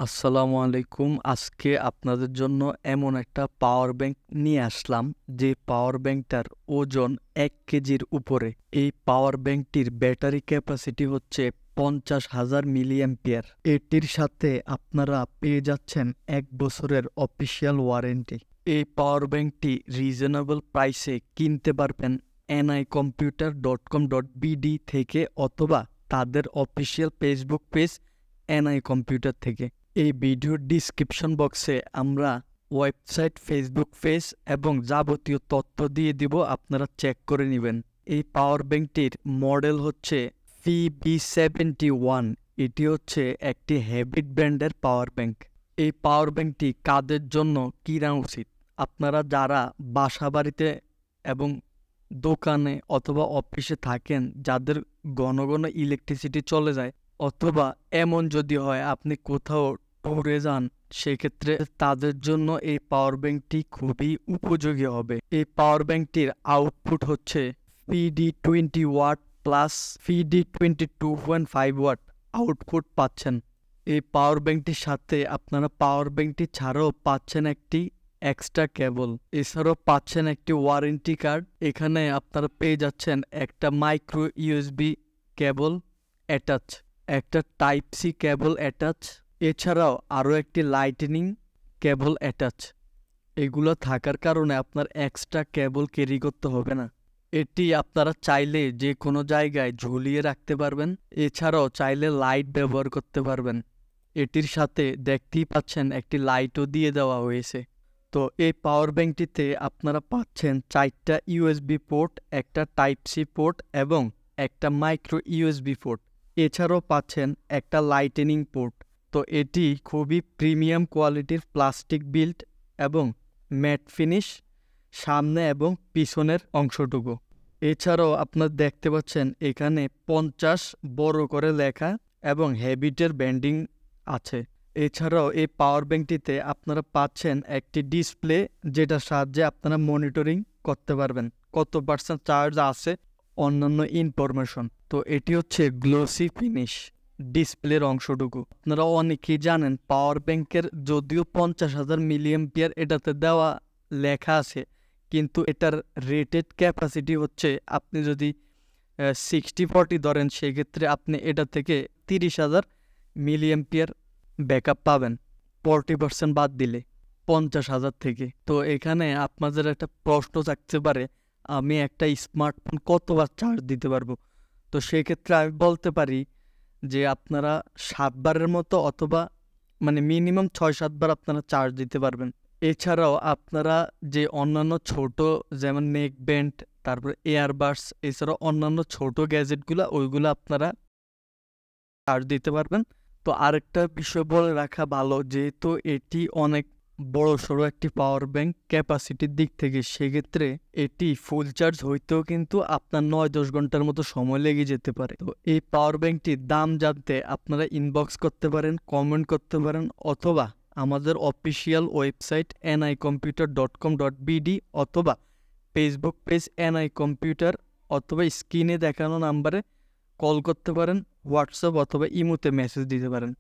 আসসালামু আলাইকুম। আজকে আপনাদের জন্য এমন একটা পাওয়ার ব্যাংক নিয়ে আসলাম যে পাওয়ার ব্যাংকটার ওজন 1 কেজির উপরে। এই পাওয়ার ব্যাংকটির ব্যাটারি ক্যাপাসিটি হচ্ছে 50,000 মিলিঅ্যাম্পিয়ার। এটির সাথে আপনারা পেয়ে যাচ্ছেন 1 বছরের অফিসিয়াল ওয়ারেন্টি। এই পাওয়ার ব্যাংকটি রিজনেবল প্রাইসে কিনতে পারবেন nicomputer.com.bd থেকে অথবা তাদের official Facebook page NI computer থেকে। এই ভিডিওর ডিসক্রিপশন বক্সে আমরা ওয়েবসাইট, ফেসবুক পেজ এবং যাবতীয় তথ্য দিয়ে দিব, আপনারা চেক করে নেবেন। এই পাওয়ার ব্যাংকটির মডেল হচ্ছে PB71। এটি হচ্ছে একটি হ্যাবিট ব্র্যান্ডের পাওয়ার ব্যাংক। এই পাওয়ার ব্যাংকটি কাদের জন্য কিনা উচিত? আপনারা যারা বাসা বাড়িতে এবং দোকানে অথবা অফিসে থাকেন, যাদের ঘন ঘন ইলেকট্রিসিটি চলে যায়, অথবা এমন যদি হয় আপনি কোথাও ট্যুরে যান, সেক্ষেত্রে তাদের জন্য এই পাওয়ার ব্যাংকটি খুবই উপযোগী হবে। এই পাওয়ার ব্যাংকটির আউটপুট হচ্ছে PD20 watt plus PD22.5 watt output পাচ্ছেন। এই পাওয়ার ব্যাংকটির সাথে আপনারা পাওয়ার ব্যাংকটি ছাড়াও পাচ্ছেন একটি এক্সট্রা কেবল, এছাড়াও পাচ্ছেন একটি ওয়ারেন্টি কার্ড। এখানে আপনারা পেয়ে যাচ্ছেন একটা মাইক্রো ইউএসবি কেবল অ্যাটাচ, একটা টাইপ সি কেবল অ্যাটাচ, এছাড়াও আরও একটি লাইটনিং কেবল অ্যাটাচ। এগুলো থাকার কারণে আপনার এক্সট্রা কেবল ক্যারি করতে হবে না। এটি আপনারা চাইলে যে কোনো জায়গায় ঝুলিয়ে রাখতে পারবেন, এছাড়াও চাইলে লাইট ব্যবহার করতে পারবেন। এটির সাথে দেখতেই পাচ্ছেন একটি লাইটও দিয়ে দেওয়া হয়েছে। তো এই পাওয়ার ব্যাংকটিতে আপনারা পাচ্ছেন 4টা ইউএসবি পোর্ট, একটা টাইপ সি পোর্ট এবং একটা মাইক্রো ইউএসবি পোর্ট। এছাড়াও পাচ্ছেন একটা লাইটেনিং পোর্ট। তো এটি খুবই প্রিমিয়াম কোয়ালিটির প্লাস্টিক বিল্ড এবং ম্যাট ফিনিশ সামনে এবং পিছনের অংশটুকু। এছাড়াও আপনারা দেখতে পাচ্ছেন এখানে 50 বড় করে লেখা এবং হ্যাবিটের ব্যান্ডিং আছে। এছাড়াও এই পাওয়ার ব্যাংকটিতে আপনারা পাচ্ছেন একটি ডিসপ্লে, যেটার সাহায্যে আপনারা মনিটরিং করতে পারবেন কত পার্সেন্ট চার্জ আছে, অন্যান্য ইনফরমেশন। তো এটি হচ্ছে গ্লোসি ফিনিশ ডিসপ্লের অংশটুকু। আপনারা অনেকেই জানেন পাওয়ার ব্যাংকের যদিও 50,000 মিলিঅ্যাম্পিয়ার এটাতে দেওয়া লেখা আছে, কিন্তু এটার রেটেড ক্যাপাসিটি হচ্ছে, আপনি যদি 60-40 ধরেন, সেক্ষেত্রে আপনি এটা থেকে 30,000 মিলিঅ্যাম্পিয়ার ব্যাকআপ পাবেন 40% বাদ দিলে 50,000 থেকে। তো এখানে আপনাদের একটা প্রশ্ন থাকতে পারে, আমি একটা স্মার্টফোন কতবার চার্জ দিতে পারবো? তো সেক্ষেত্রে আমি বলতে পারি যে আপনারা 7 বারের মতো, অথবা মিনিমাম 6-7 বার আপনারা চার্জ দিতে পারবেন। এছাড়াও আপনারা যে অন্যান্য ছোট, যেমন নেক ব্যান্ড, তারপর এয়ারবাডস, এছাড়াও অন্যান্য ছোট গ্যাজেটগুলো, ওইগুলো আপনারা চার্জ দিতে পারবেন। তো আরেকটা বিষয় বলে রাখা ভালো, যেহেতু এটি অনেক বড় সড়ো একটি পাওয়ার ব্যাংক ক্যাপাসিটির দিক থেকে, সেক্ষেত্রে এটি ফুল চার্জ হইতেও কিন্তু আপনার 9-10 ঘন্টার মতো সময় লেগে যেতে পারে। তো এই পাওয়ার ব্যাংকটির দাম জানতে আপনারা ইনবক্স করতে পারেন, কমেন্ট করতে পারেন, অথবা আমাদের অফিসিয়াল ওয়েবসাইট nicomputer.com.bd অথবা ফেসবুক পেজ এনআই কম্পিউটার, অথবা স্ক্রিনে দেখানো নাম্বারে কল করতে পারেন, হোয়াটসঅ্যাপ অথবা ইমোতে মেসেজ দিতে পারেন।